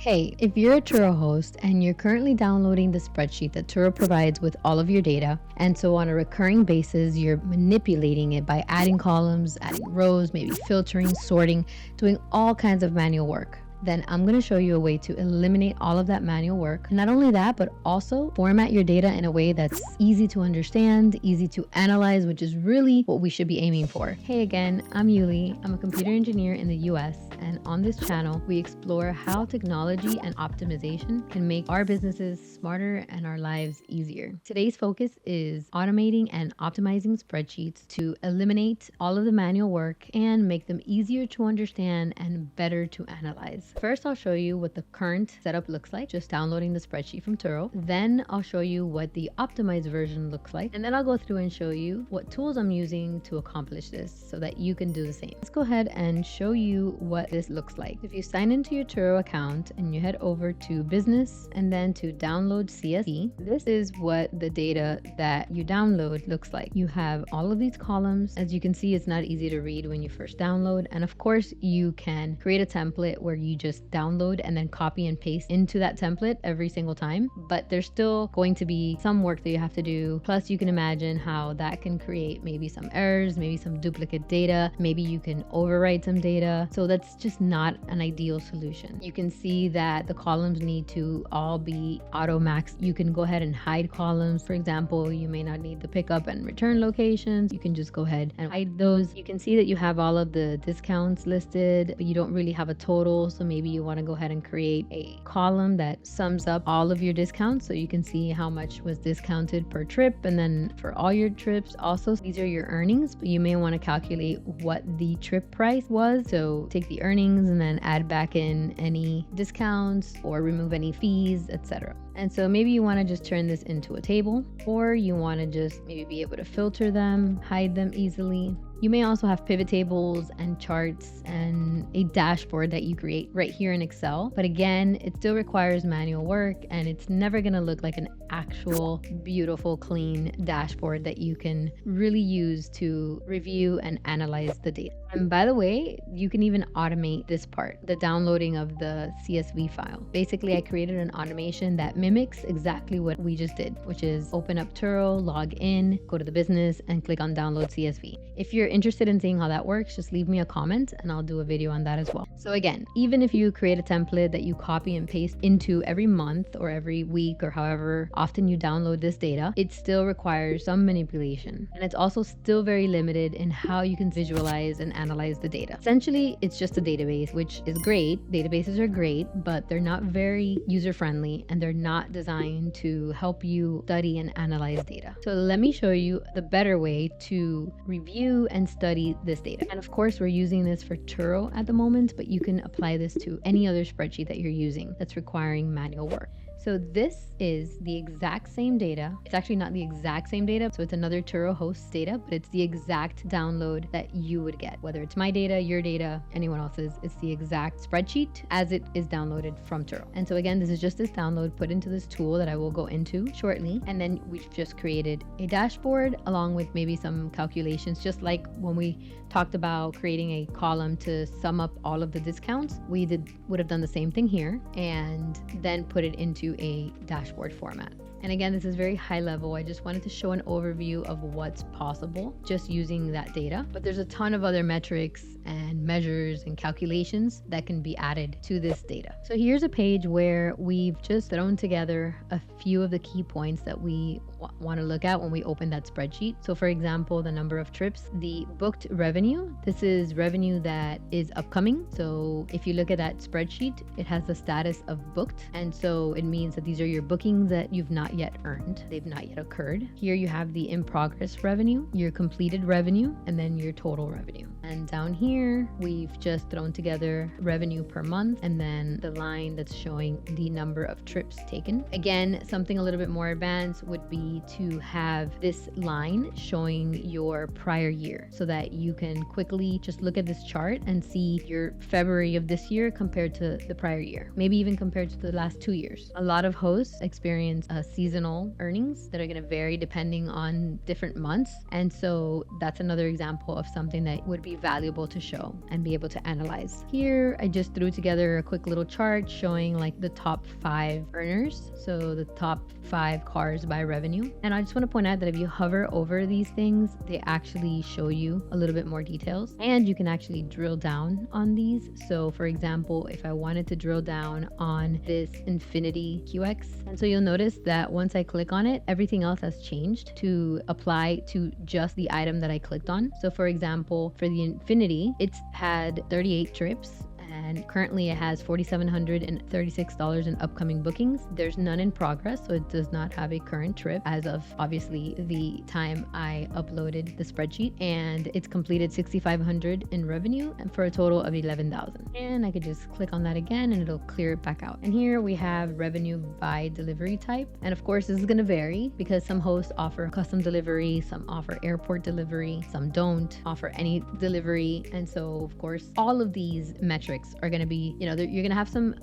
Hey, if you're a Turo host and you're currently downloading the spreadsheet that Turo provides with all of your data, and so on a recurring basis, you're manipulating it by adding columns, adding rows, maybe filtering, sorting, doing all kinds of manual work, then I'm going to show you a way to eliminate all of that manual work. And not only that, but also format your data in a way that's easy to understand, easy to analyze, which is really what we should be aiming for. Hey again, I'm Yuly. I'm a computer engineer in the US, and on this channel, we explore how technology and optimization can make our businesses smarter and our lives easier. Today's focus is automating and optimizing spreadsheets to eliminate all of the manual work and make them easier to understand and better to analyze. First, I'll show you what the current setup looks like, just downloading the spreadsheet from Turo. Then I'll show you what the optimized version looks like. And then I'll go through and show you what tools I'm using to accomplish this so that you can do the same. Let's go ahead and show you what this looks like. If you sign into your Turo account and you head over to business and then to download CSV, this is what the data that you download looks like. You have all of these columns. As you can see, it's not easy to read when you first download. And of course, you can create a template where you just download and then copy and paste into that template every single time, but there's still going to be some work that you have to do. Plus, you can imagine how that can create maybe some errors, maybe some duplicate data, maybe you can overwrite some data. So that's just not an ideal solution. You can see that the columns need to all be auto max. You can go ahead and hide columns. For example, you may not need the pickup and return locations. You can just go ahead and hide those. You can see that you have all of the discounts listed, but you don't really have a total. So maybe you want to go ahead and create a column that sums up all of your discounts so you can see how much was discounted per trip, and then for all your trips. Also, these are your earnings, but you may want to calculate what the trip price was. So take the earnings and then add back in any discounts or remove any fees, etc. And so maybe you want to just turn this into a table, or you want to just maybe be able to filter them, hide them easily. You may also have pivot tables and charts and a dashboard that you create right here in Excel. But again, it still requires manual work, and it's never going to look like an actual beautiful, clean dashboard that you can really use to review and analyze the data. And by the way, you can even automate this part, the downloading of the CSV file. Basically, I created an automation that mimics exactly what we just did, which is open up Turo, log in, go to the business, and click on download CSV. If you're interested in seeing how that works, just leave me a comment and I'll do a video on that as well. So again, even if you create a template that you copy and paste into every month or every week or however often you download this data, it still requires some manipulation. And it's also still very limited in how you can visualize and analyze the data. Essentially, it's just a database, which is great. Databases are great, but they're not very user-friendly and they're not designed to help you study and analyze data. So let me show you the better way to review and study this data. And of course, we're using this for Turo at the moment, but you can apply this to any other spreadsheet that you're using that's requiring manual work. So this is the exact same data. It's actually not the exact same data. So it's another Turo host's data, but it's the exact download that you would get. Whether it's my data, your data, anyone else's, it's the exact spreadsheet as it is downloaded from Turo. And so again, this is just this download put into this tool that I will go into shortly. And then we've just created a dashboard along with maybe some calculations, just like when we talked about creating a column to sum up all of the discounts. We would have done the same thing here and then put it into a dashboard format. And again, this is very high level. I just wanted to show an overview of what's possible just using that data. But there's a ton of other metrics and measures and calculations that can be added to this data. So here's a page where we've just thrown together a few of the key points that we want to look at when we open that spreadsheet. So for example, the number of trips, the booked revenue. This is revenue that is upcoming. So if you look at that spreadsheet, it has the status of booked. And so it means that these are your bookings that you've not yet earned. They've not yet occurred. Here you have the in progress revenue, your completed revenue, and then your total revenue. And down here, we've just thrown together revenue per month and then the line that's showing the number of trips taken. Again, something a little bit more advanced would be to have this line showing your prior year so that you can quickly just look at this chart and see your February of this year compared to the prior year, maybe even compared to the last 2 years. A lot of hosts experience a seasonal earnings that are going to vary depending on different months. And so that's another example of something that would be valuable to show and be able to analyze. Here, I just threw together a quick little chart showing like the top 5 earners. So the top 5 cars by revenue. And I just want to point out that if you hover over these things, they actually show you a little bit more details, and you can actually drill down on these. So for example, if I wanted to drill down on this Infinity QX, and so you'll notice that once I click on it, everything else has changed to apply to just the item that I clicked on. So for example, for the Infinity, it's had 38 trips, and currently it has $4,736 in upcoming bookings. There's none in progress, so it does not have a current trip as of obviously the time I uploaded the spreadsheet, and it's completed $6,500 in revenue and for a total of $11,000. And I could just click on that again and it'll clear it back out. And here we have revenue by delivery type. And of course, this is going to vary because some hosts offer custom delivery, some offer airport delivery, some don't offer any delivery. And so of course, all of these metrics are going to be, you're going to have some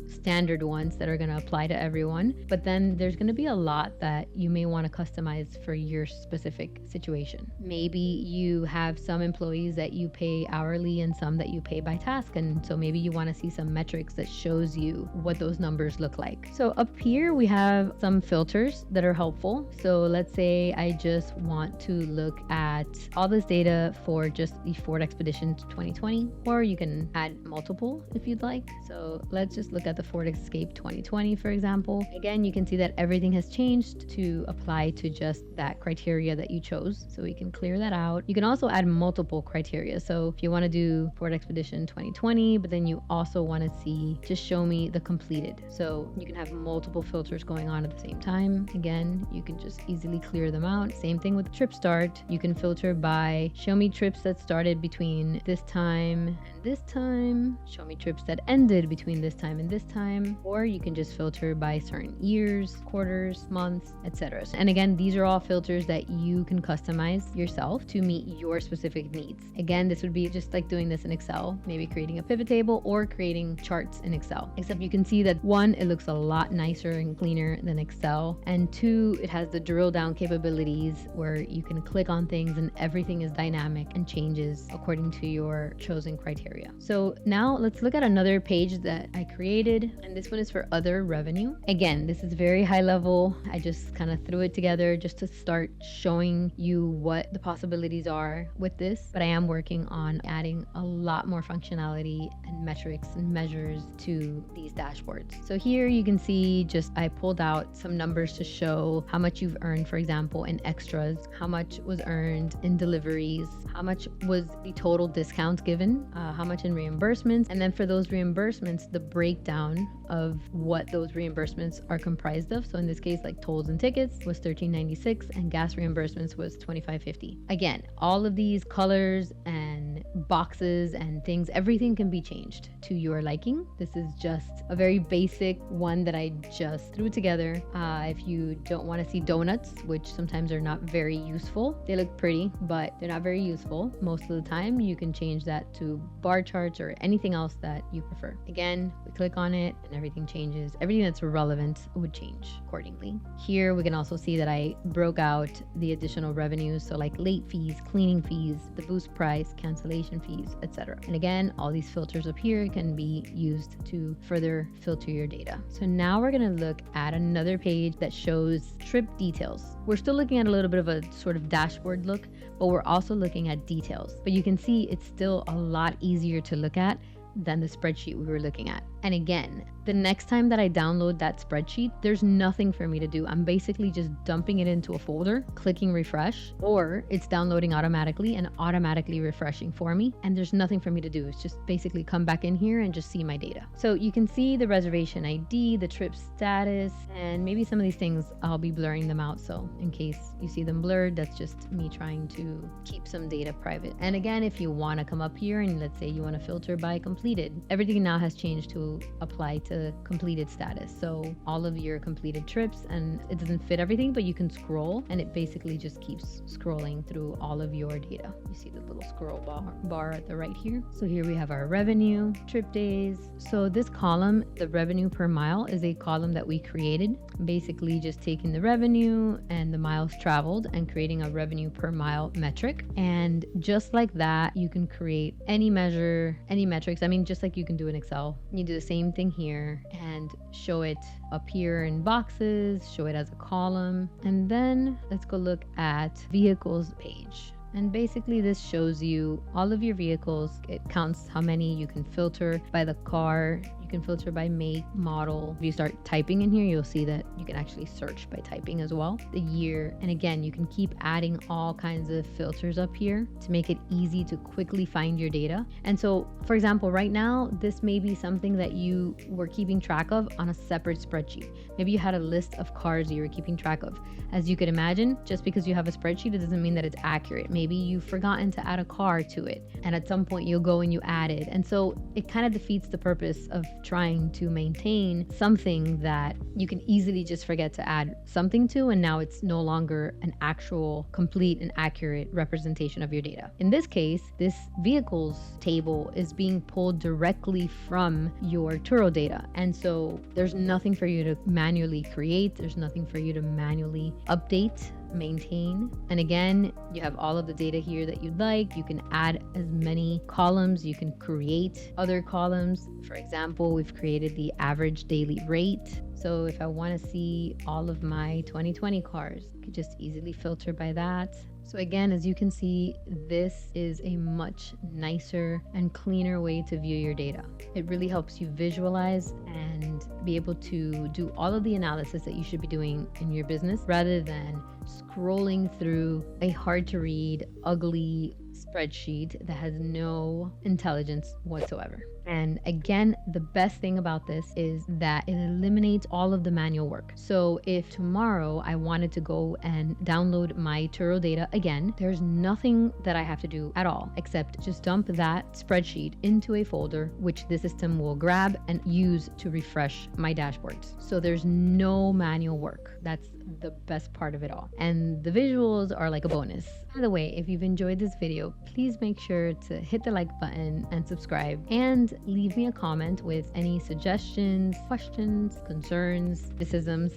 standard ones that are going to apply to everyone, but then there's going to be a lot that you may want to customize for your specific situation. Maybe you have some employees that you pay hourly and some that you pay by task, and so maybe you want to see some metrics that shows you what those numbers look like. So up here we have some filters that are helpful. So let's say I just want to look at all this data for just the Ford Expedition 2020, or you can add multiple if you'd like. So let's just look at the Ford Escape 2020, for example. Again, you can see that everything has changed to apply to just that criteria that you chose. So we can clear that out. You can also add multiple criteria. So if you want to do Ford Expedition 2020, but then you also want to see, just show me the completed. So you can have multiple filters going on at the same time. Again, you can just easily clear them out. Same thing with trip start. You can filter by show me trips that started between this time and this time, show me trips that ended between this time and this time, or you can just filter by certain years, quarters, months, etc. And again, these are all filters that you can customize yourself to meet your specific needs. Again, this would be just like doing this in Excel, maybe creating a pivot table or creating charts in Excel. Except you can see that 1, it looks a lot nicer and cleaner than Excel, and 2, it has the drill down capabilities where you can click on things and everything is dynamic and changes according to your chosen criteria. So now let's look at another page that I created, and this one is for other revenue. Again, this is very high level. I just kind of threw it together just to start showing you what the possibilities are with this, but I am working on adding a lot more functionality and metrics and measures to these dashboards. So here you can see I pulled out some numbers to show how much you've earned, for example, in extras, how much was earned in deliveries, how much was the total discounts given, how much in reimbursements, and then for those reimbursements, the breakdown of what those reimbursements are comprised of. So in this case, like tolls and tickets was $13.96 and gas reimbursements was $25.50. Again, all of these colors and boxes and things, everything can be changed to your liking. This is just a very basic one that I just threw together. If you don't want to see donuts, which sometimes are not very useful, they look pretty, but they're not very useful most of the time, you can change that to bar charts or anything else that you prefer. Again, we click on it and everything changes. Everything that's relevant would change accordingly. Here we can also see that I broke out the additional revenues, so like late fees, cleaning fees, the boost price, cancellation fees, etc. And again, all these filters up here can be used to further filter your data. So now we're going to look at another page that shows trip details. We're still looking at a little bit of a sort of dashboard look, but we're also looking at details. But you can see it's still a lot easier to look at than the spreadsheet we were looking at. And again, the next time that I download that spreadsheet, there's nothing for me to do. I'm basically just dumping it into a folder, clicking refresh, or it's downloading automatically and automatically refreshing for me. And there's nothing for me to do. It's just basically come back in here and just see my data. So you can see the reservation ID, the trip status, and maybe some of these things I'll be blurring them out. So in case you see them blurred, that's just me trying to keep some data private. And again, if you want to come up here and let's say you want to filter by completed, everything now has changed to also apply to completed status. So all of your completed trips, and it doesn't fit everything, but you can scroll and it basically just keeps scrolling through all of your data. You see the little scroll bar at the right here. So here we have our revenue, trip days. So this column, the revenue per mile, is a column that we created, basically just taking the revenue and the miles traveled and creating a revenue per mile metric. And just like that, you can create any measure, any metrics. I mean, just like you can do in Excel, you do the same thing here and show it up here in boxes, show it as a column. And then let's go look at vehicles page. And basically this shows you all of your vehicles. It counts how many. You can filter by the car. You can filter by make, model. If you start typing in here, you'll see that you can actually search by typing as well. The year. And again, you can keep adding all kinds of filters up here to make it easy to quickly find your data. And so, for example, right now, this may be something that you were keeping track of on a separate spreadsheet. Maybe you had a list of cars you were keeping track of. As you could imagine, just because you have a spreadsheet, it doesn't mean that it's accurate. Maybe you've forgotten to add a car to it, and at some point you'll go and you add it. And so it kind of defeats the purpose of trying to maintain something that you can easily just forget to add something to, and now it's no longer an actual, complete, and accurate representation of your data. In this case, this vehicles table is being pulled directly from your Turo data, and so there's nothing for you to manually create, there's nothing for you to manually update, maintain. And again, you have all of the data here that you'd like. You can add as many columns, you can create other columns. For example, we've created the average daily rate. So if I want to see all of my 2020 cars, I could just easily filter by that. So again, as you can see, this is a much nicer and cleaner way to view your data. It really helps you visualize and be able to do all of the analysis that you should be doing in your business rather than scrolling through a hard to read, ugly spreadsheet that has no intelligence whatsoever. And again, the best thing about this is that it eliminates all of the manual work. So if tomorrow I wanted to go and download my Turo data again, there's nothing that I have to do at all except just dump that spreadsheet into a folder, which the system will grab and use to refresh my dashboards. So there's no manual work. That's the best part of it all. And the visuals are like a bonus. By the way, if you've enjoyed this video, please make sure to hit the like button and subscribe, and leave me a comment with any suggestions, questions, concerns, criticisms.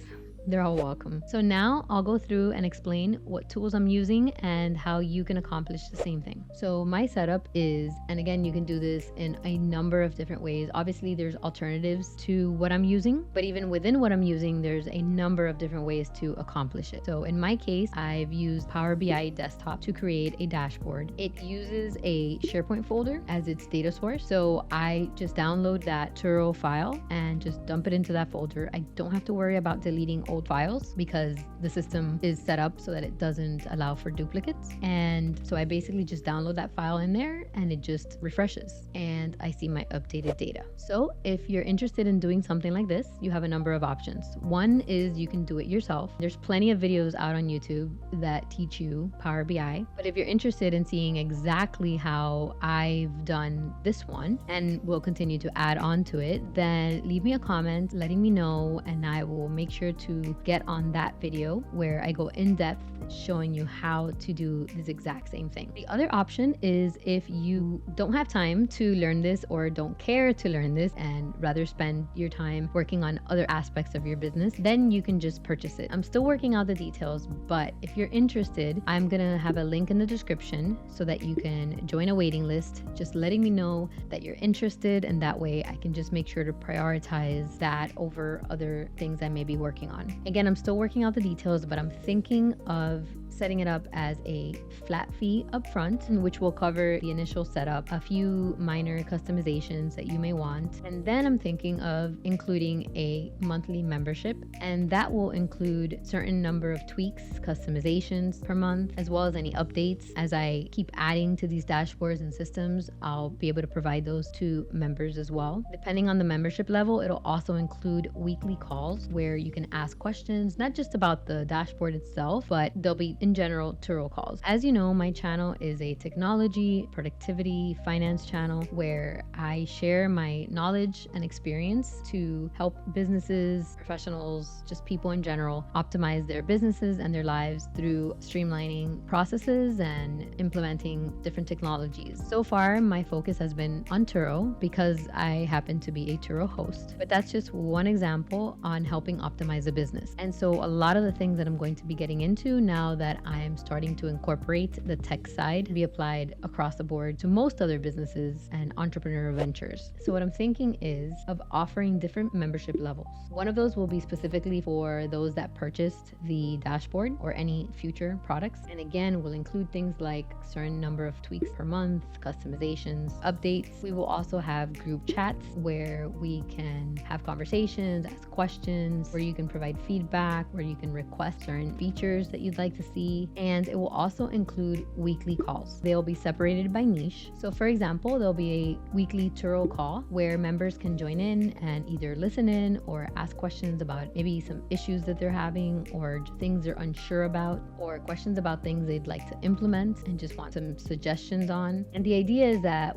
They're all welcome. So now I'll go through and explain what tools I'm using and how you can accomplish the same thing. So my setup is, and again, you can do this in a number of different ways. Obviously, there's alternatives to what I'm using, but even within what I'm using, there's a number of different ways to accomplish it. So in my case, I've used Power BI Desktop to create a dashboard. It uses a SharePoint folder as its data source. So I just download that Turo file and just dump it into that folder. I don't have to worry about deleting old files because the system is set up so that it doesn't allow for duplicates. And so I basically just download that file in there and it just refreshes and I see my updated data. So if you're interested in doing something like this, you have a number of options. One is you can do it yourself. There's plenty of videos out on YouTube that teach you Power BI. But if you're interested in seeing exactly how I've done this one and will continue to add on to it, then leave me a comment letting me know and I will make sure to get on that video where I go in depth showing you how to do this exact same thing. The other option is if you don't have time to learn this or don't care to learn this and rather spend your time working on other aspects of your business, then you can just purchase it. I'm still working out the details, but if you're interested, I'm gonna have a link in the description so that you can join a waiting list, just letting me know that you're interested, and that way I can just make sure to prioritize that over other things I may be working on. Again, I'm still working out the details, but I'm thinking of setting it up as a flat fee up front, which will cover the initial setup, a few minor customizations that you may want. And then I'm thinking of including a monthly membership, and that will include certain number of tweaks, customizations per month, as well as any updates. As I keep adding to these dashboards and systems, I'll be able to provide those to members as well. Depending on the membership level, it'll also include weekly calls where you can ask ask questions, not just about the dashboard itself, but they'll be in general Turo calls. As you know, my channel is a technology, productivity, finance channel where I share my knowledge and experience to help businesses, professionals, just people in general optimize their businesses and their lives through streamlining processes and implementing different technologies. So far, my focus has been on Turo because I happen to be a Turo host, but that's just one example on helping optimize a business. And so a lot of the things that I'm going to be getting into now that I am starting to incorporate the tech side be applied across the board to most other businesses and entrepreneurial ventures. So what I'm thinking is of offering different membership levels. One of those will be specifically for those that purchased the dashboard or any future products. And again, will include things like certain number of tweaks per month, customizations, updates. We will also have group chats where we can have conversations, ask questions, where you can provide feedback, where you can request certain features that you'd like to see. And it will also include weekly calls. They'll be separated by niche. So for example, there'll be a weekly Turo call where members can join in and either listen in or ask questions about maybe some issues that they're having or things they're unsure about or questions about things they'd like to implement and just want some suggestions on. And the idea is that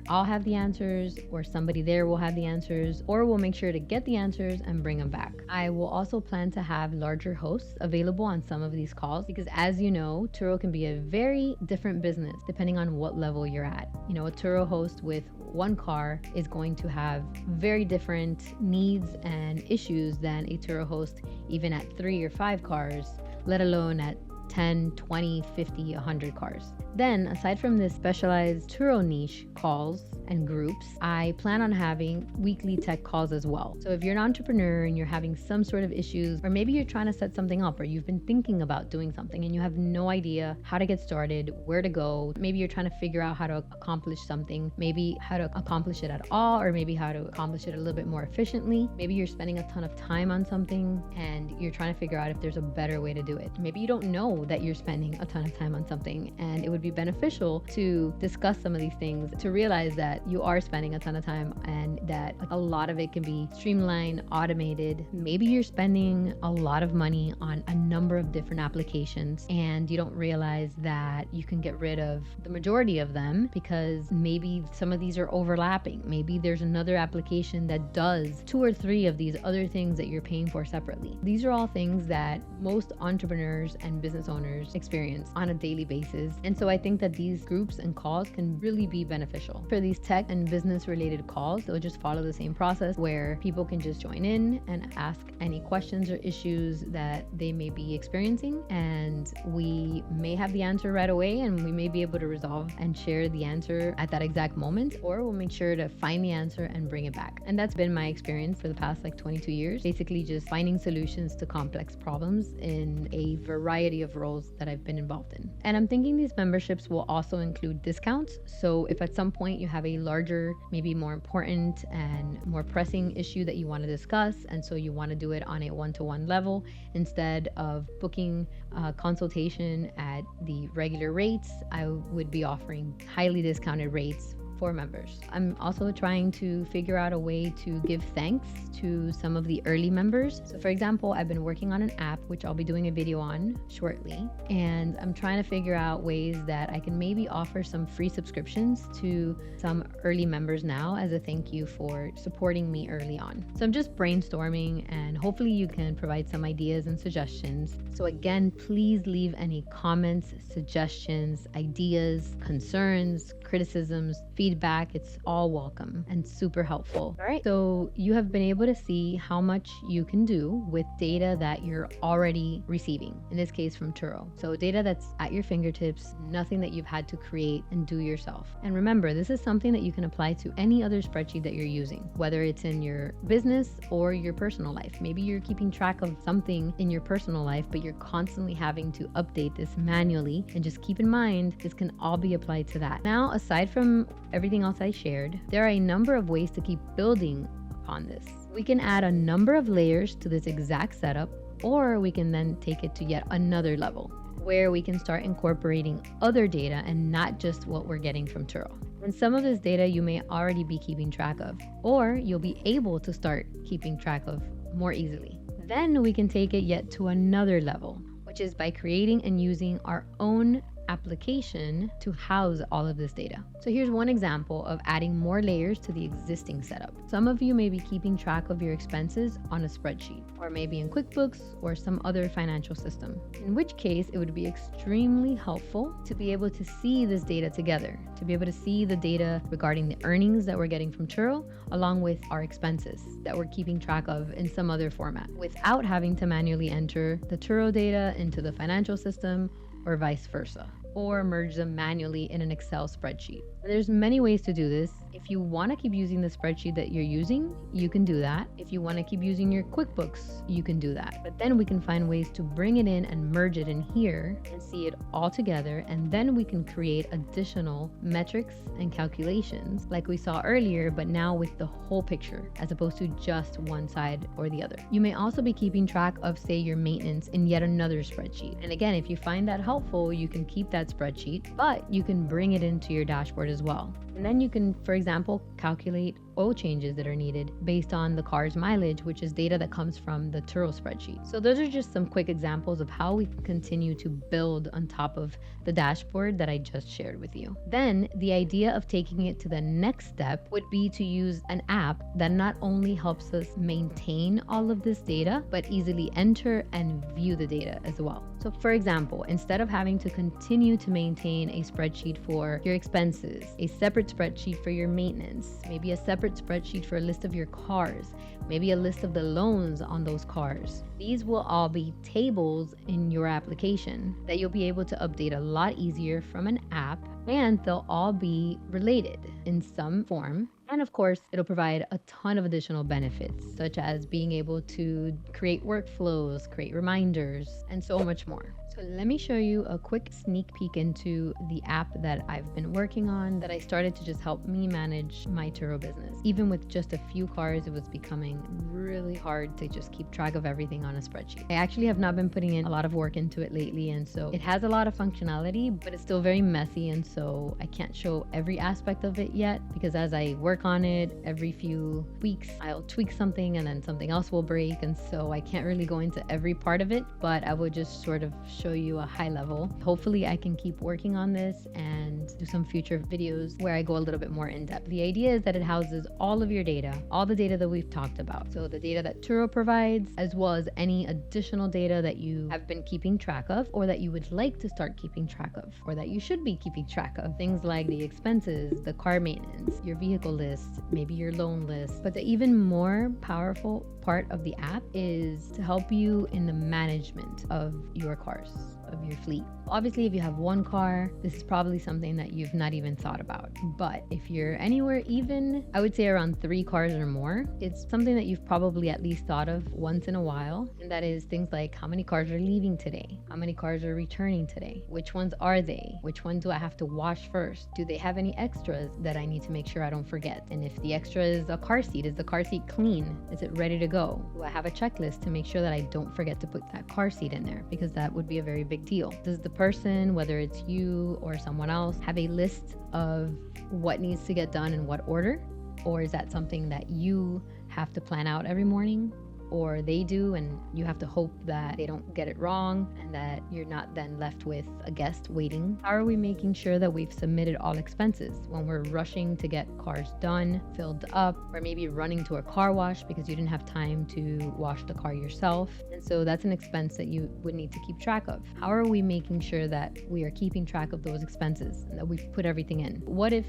I'll have the answers or somebody there will have the answers, or we'll make sure to get the answers and bring them back. I will also plan to have larger hosts available on some of these calls because, as you know, Turo can be a very different business depending on what level you're at. You know, a Turo host with one car is going to have very different needs and issues than a Turo host even at 3 or 5 cars, let alone at 10, 20, 50, 100 cars. Then, aside from this specialized Turo niche calls and groups, I plan on having weekly tech calls as well. So if you're an entrepreneur and you're having some sort of issues, or maybe you're trying to set something up, or you've been thinking about doing something and you have no idea how to get started, where to go, maybe you're trying to figure out how to accomplish something, maybe how to accomplish it at all, or maybe how to accomplish it a little bit more efficiently. Maybe you're spending a ton of time on something and you're trying to figure out if there's a better way to do it. Maybe you don't know that you're spending a ton of time on something, and it would be beneficial to discuss some of these things to realize that you are spending a ton of time and that a lot of it can be streamlined, automated. Maybe you're spending a lot of money on a number of different applications and you don't realize that you can get rid of the majority of them because maybe some of these are overlapping. Maybe there's another application that does 2 or 3 of these other things that you're paying for separately. These are all things that most entrepreneurs and business owners experience on a daily basis. And so I think that these groups and calls can really be beneficial. For these tech and business related calls, they'll just follow the same process where people can just join in and ask any questions or issues that they may be experiencing. And we may have the answer right away and we may be able to resolve and share the answer at that exact moment, or we'll make sure to find the answer and bring it back. And that's been my experience for the past 22 years, basically just finding solutions to complex problems in a variety of roles that I've been involved in. And I'm thinking these memberships will also include discounts. So if at some point you have a larger, maybe more important and more pressing issue that you want to discuss, and so you want to do it on a one-to-one level instead of booking a consultation at the regular rates, I would be offering highly discounted rates for members. I'm also trying to figure out a way to give thanks to some of the early members. So for example, I've been working on an app, which I'll be doing a video on shortly. And I'm trying to figure out ways that I can maybe offer some free subscriptions to some early members now as a thank you for supporting me early on. So I'm just brainstorming and hopefully you can provide some ideas and suggestions. So again, please leave any comments, suggestions, ideas, concerns, criticisms, feedback. It's all welcome and super helpful. All right. So you have been able to see how much you can do with data that you're already receiving, in this case from Turo. So data that's at your fingertips, nothing that you've had to create and do yourself. And remember, this is something that you can apply to any other spreadsheet that you're using, whether it's in your business or your personal life. Maybe you're keeping track of something in your personal life, but you're constantly having to update this manually. And just keep in mind, this can all be applied to that. Now, aside from everything else I shared, there are a number of ways to keep building upon this. We can add a number of layers to this exact setup, or we can then take it to yet another level where we can start incorporating other data and not just what we're getting from Turo. And some of this data you may already be keeping track of, or you'll be able to start keeping track of more easily. Then we can take it yet to another level, which is by creating and using our own application to house all of this data. So here's one example of adding more layers to the existing setup. Some of you may be keeping track of your expenses on a spreadsheet, or maybe in QuickBooks or some other financial system, in which case it would be extremely helpful to be able to see this data together, to be able to see the data regarding the earnings that we're getting from Turo, along with our expenses that we're keeping track of in some other format, without having to manually enter the Turo data into the financial system or vice versa, or merge them manually in an Excel spreadsheet. There's many ways to do this. If you want to keep using the spreadsheet that you're using, you can do that. If you want to keep using your QuickBooks, you can do that. But then we can find ways to bring it in and merge it in here and see it all together. And then we can create additional metrics and calculations like we saw earlier, but now with the whole picture as opposed to just one side or the other. You may also be keeping track of, say, your maintenance in yet another spreadsheet. And again, if you find that helpful, you can keep that spreadsheet, but you can bring it into your dashboard as well. And then you can, for example, calculate oil changes that are needed based on the car's mileage, which is data that comes from the Turo spreadsheet. So those are just some quick examples of how we can continue to build on top of the dashboard that I just shared with you. Then the idea of taking it to the next step would be to use an app that not only helps us maintain all of this data, but easily enter and view the data as well. So for example, instead of having to continue to maintain a spreadsheet for your expenses, a separate spreadsheet for your maintenance, maybe a separate spreadsheet for a list of your cars, maybe a list of the loans on those cars. These will all be tables in your application that you'll be able to update a lot easier from an app, and they'll all be related in some form. And of course, it'll provide a ton of additional benefits, such as being able to create workflows, create reminders, and so much more. So let me show you a quick sneak peek into the app that I've been working on that I started to just help me manage my Turo business. Even with just a few cars, it was becoming really hard to just keep track of everything on a spreadsheet. I actually have not been putting in a lot of work into it lately, and so it has a lot of functionality, but it's still very messy, and so I can't show every aspect of it yet, because as I work on it every few weeks, I'll tweak something and then something else will break, and so I can't really go into every part of it, but I will just sort of show you a high level. Hopefully I can keep working on this and do some future videos where I go a little bit more in depth. The idea is that it houses all of your data, all the data that we've talked about. So the data that Turo provides, as well as any additional data that you have been keeping track of, or that you would like to start keeping track of, or that you should be keeping track of. Things like the expenses, the car maintenance, your vehicle list, maybe your loan list. But the even more powerful part of the app is to help you in the management of your cars, of your fleet. Obviously, if you have one car, this is probably something that you've not even thought about. But if you're anywhere even, I would say around 3 cars or more, it's something that you've probably at least thought of once in a while. And that is things like, how many cars are leaving today? How many cars are returning today? Which ones are they? Which one do I have to wash first? Do they have any extras that I need to make sure I don't forget? And if the extra is a car seat, is the car seat clean? Is it ready to go? Do I have a checklist to make sure that I don't forget to put that car seat in there? Because that would be a very big deal. Does the person, whether it's you or someone else, have a list of what needs to get done in what order? Or is that something that you have to plan out every morning? Or they do, and you have to hope that they don't get it wrong and that you're not then left with a guest waiting? How are we making sure that we've submitted all expenses when we're rushing to get cars done, filled up, or maybe running to a car wash because you didn't have time to wash the car yourself? And so that's an expense that you would need to keep track of. How are we making sure that we are keeping track of those expenses and that we've put everything in? What if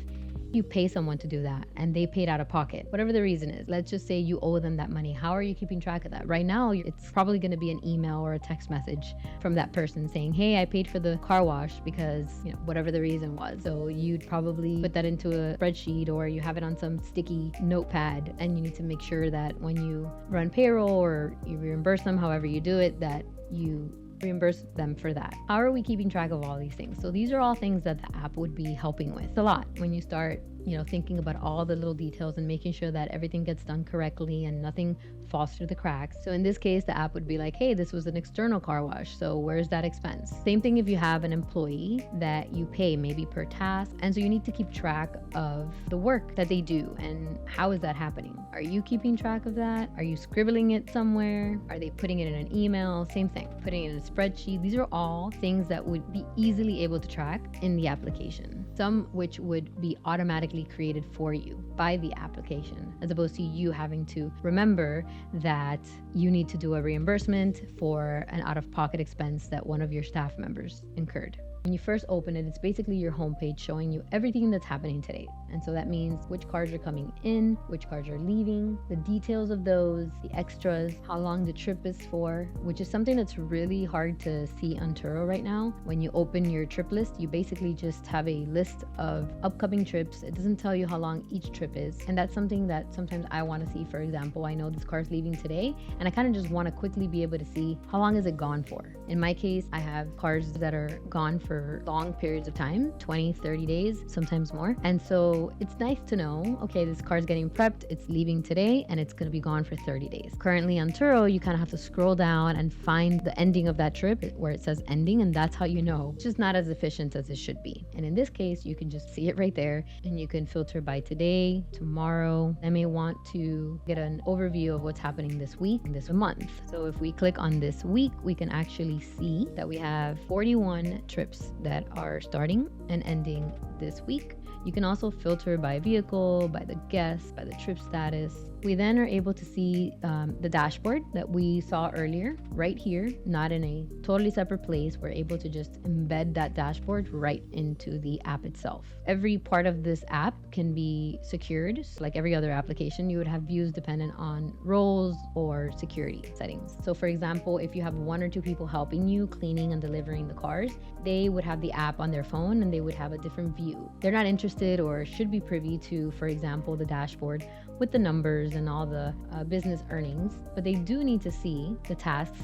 you pay someone to do that and they paid out of pocket? Whatever the reason is, let's just say you owe them that money. How are you keeping track of that? Right now, it's probably going to be an email or a text message from that person saying, hey, I paid for the car wash because, whatever the reason was. So you'd probably put that into a spreadsheet, or you have it on some sticky notepad, and you need to make sure that when you run payroll or you reimburse them, however you do it, that you reimburse them for that. How are we keeping track of all these things? So these are all things that the app would be helping with. It's a lot when you start thinking about all the little details and making sure that everything gets done correctly and nothing falls through the cracks. So in this case, the app would be like, hey, this was an external car wash, so where's that expense? Same thing if you have an employee that you pay maybe per task, and so you need to keep track of the work that they do and how is that happening. Are you keeping track of that? Are you scribbling it somewhere? Are they putting it in an email? Same thing, putting it in a spreadsheet. These are all things that would be easily able to track in the application, some which would be automatically created for you by the application, as opposed to you having to remember that you need to do a reimbursement for an out-of-pocket expense that one of your staff members incurred. When you first open it, it's basically your homepage showing you everything that's happening today. And so that means which cars are coming in, which cars are leaving, the details of those, the extras, how long the trip is for, which is something that's really hard to see on Turo right now. When you open your trip list, you basically just have a list of upcoming trips. It doesn't tell you how long each trip is. And that's something that sometimes I want to see. For example, I know this car is leaving today, and I kind of just want to quickly be able to see how long is it gone for. In my case, I have cars that are gone for long periods of time, 20, 30 days, sometimes more. And so it's nice to know, okay, this car is getting prepped, it's leaving today, and it's going to be gone for 30 days. Currently on Turo, you kind of have to scroll down and find the ending of that trip where it says ending, and that's how you know. It's just not as efficient as it should be. And in this case, you can just see it right there, and you can filter by today, tomorrow. I may want to get an overview of what's happening this week, this month. So if we click on this week, we can actually see that we have 41 trips that are starting and ending this week. You can also filter by vehicle, by the guest, by the trip status. We then are able to see the dashboard that we saw earlier right here, not in a totally separate place. We're able to just embed that dashboard right into the app itself. Every part of this app can be secured. So like every other application, you would have views dependent on roles or security settings. So for example, if you have one or two people helping you cleaning and delivering the cars, they would have the app on their phone and they would have a different view. They're not interested or should be privy to, for example, the dashboard with the numbers and all the business earnings, but they do need to see the tasks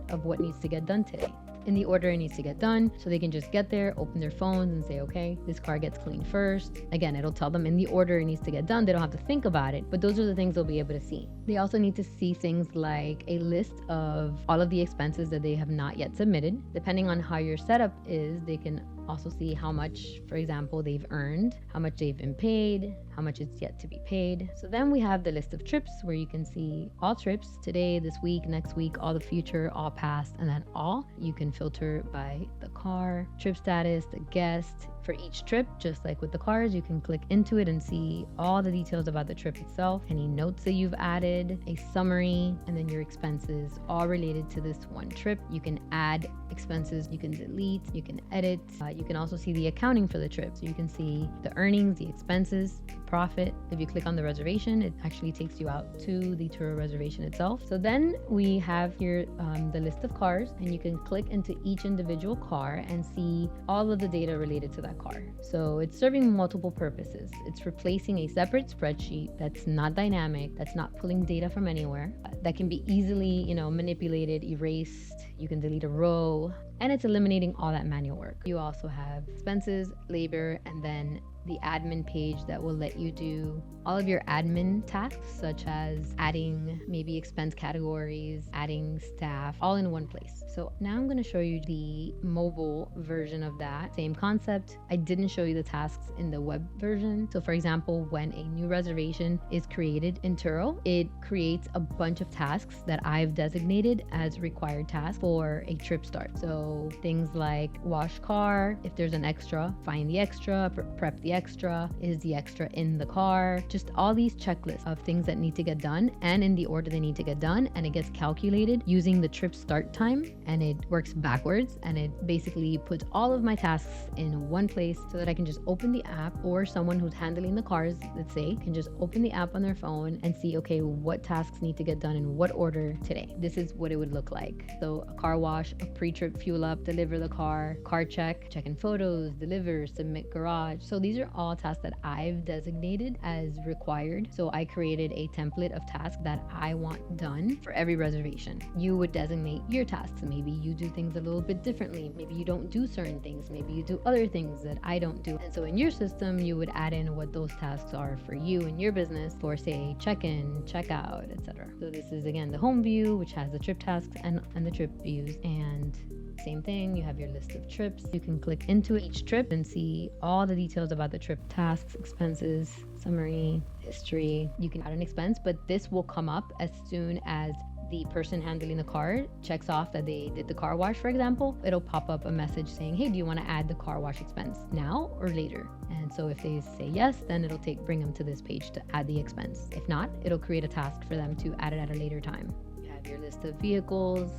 of what needs to get done today in the order it needs to get done, so they can just get there, open their phones and say, okay, this car gets cleaned first. Again, it'll tell them in the order it needs to get done. They don't have to think about it, but those are the things they'll be able to see. They also need to see things like a list of all of the expenses that they have not yet submitted. Depending on how your setup is, they can also see how much, for example, they've earned, how much they've been paid, how much is yet to be paid. So then we have the list of trips where you can see all trips today, this week, next week, all the future, all past, and then all. You can filter by the car, trip status, the guest. For each trip, just like with the cars, you can click into it and see all the details about the trip itself, any notes that you've added, a summary, and then your expenses all related to this one trip. You can add expenses, you can delete, you can edit. You can also see the accounting for the trip. So you can see the earnings, the expenses, profit. If you click on the reservation, it actually takes you out to the Turo reservation itself. So then we have here the list of cars, and you can click into each individual car and see all of the data related to that car. So it's serving multiple purposes. It's replacing a separate spreadsheet that's not dynamic, that's not pulling data from anywhere, that can be easily, manipulated, erased. You can delete a row, and it's eliminating all that manual work. You also have expenses, labor, and then the admin page that will let you do all of your admin tasks, such as adding maybe expense categories, adding staff, all in one place. So now I'm going to show you the mobile version of that. Same concept. I didn't show you the tasks in the web version. So for example, when a new reservation is created in Turo, it creates a bunch of tasks that I've designated as required tasks for a trip start. So things like wash car, if there's an extra, find the extra, prep the extra, is the extra in the car, just all these checklists of things that need to get done and in the order they need to get done, and it gets calculated using the trip start time, and it works backwards, and it basically puts all of my tasks in one place so that I can just open the app, or someone who's handling the cars, let's say, can just open the app on their phone and see, okay, what tasks need to get done in what order today. This is what it would look like. So a car wash, a pre-trip fuel up, deliver the car check in photos, deliver, submit garage. So these are are all tasks that I've designated as required. So I created a template of tasks that I want done for every reservation. You would designate your tasks. Maybe you do things a little bit differently. Maybe you don't do certain things. Maybe you do other things that I don't do. And so in your system, you would add in what those tasks are for you and your business for, say, check-in, check-out, etc. So this is again the home view, which has the trip tasks and the trip views. And same thing, you have your list of trips. You can click into each trip and see all the details about the trip tasks, expenses, summary, history. You can add an expense, but this will come up as soon as the person handling the car checks off that they did the car wash, for example. It'll pop up a message saying, hey, do you want to add the car wash expense now or later? And so if they say yes, then it'll bring them to this page to add the expense. If not, it'll create a task for them to add it at a later time. You have your list of vehicles.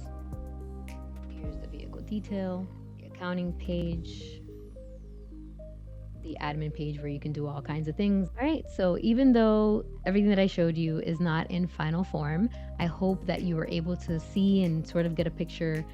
Here's the vehicle detail, the accounting page, the admin page where you can do all kinds of things. All right, so even though everything that I showed you is not in final form, I hope that you were able to see and sort of get a picture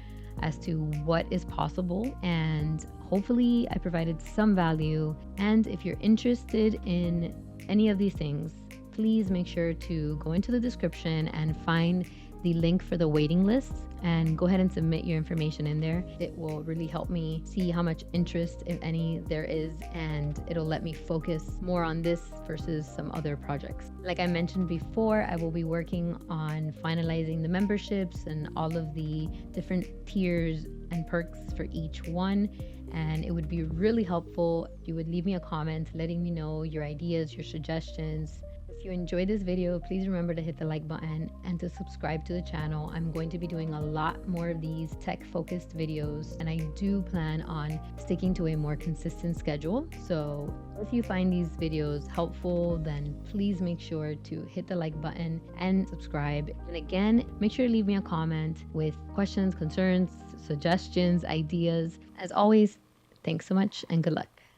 as to what is possible, and hopefully I provided some value. And if you're interested in any of these things, please make sure to go into the description and find the link for the waiting list and go ahead and submit your information in there. It will really help me see how much interest, if any, there is, and it'll let me focus more on this versus some other projects. Like I mentioned before, I will be working on finalizing the memberships and all of the different tiers and perks for each one. And it would be really helpful if you would leave me a comment letting me know your ideas, your suggestions. If you enjoyed this video, please remember to hit the like button and to subscribe to the channel. I'm going to be doing a lot more of these tech-focused videos, and I do plan on sticking to a more consistent schedule. So if you find these videos helpful, then please make sure to hit the like button and subscribe. And again, make sure to leave me a comment with questions, concerns, suggestions, ideas. As always, thanks so much and good luck.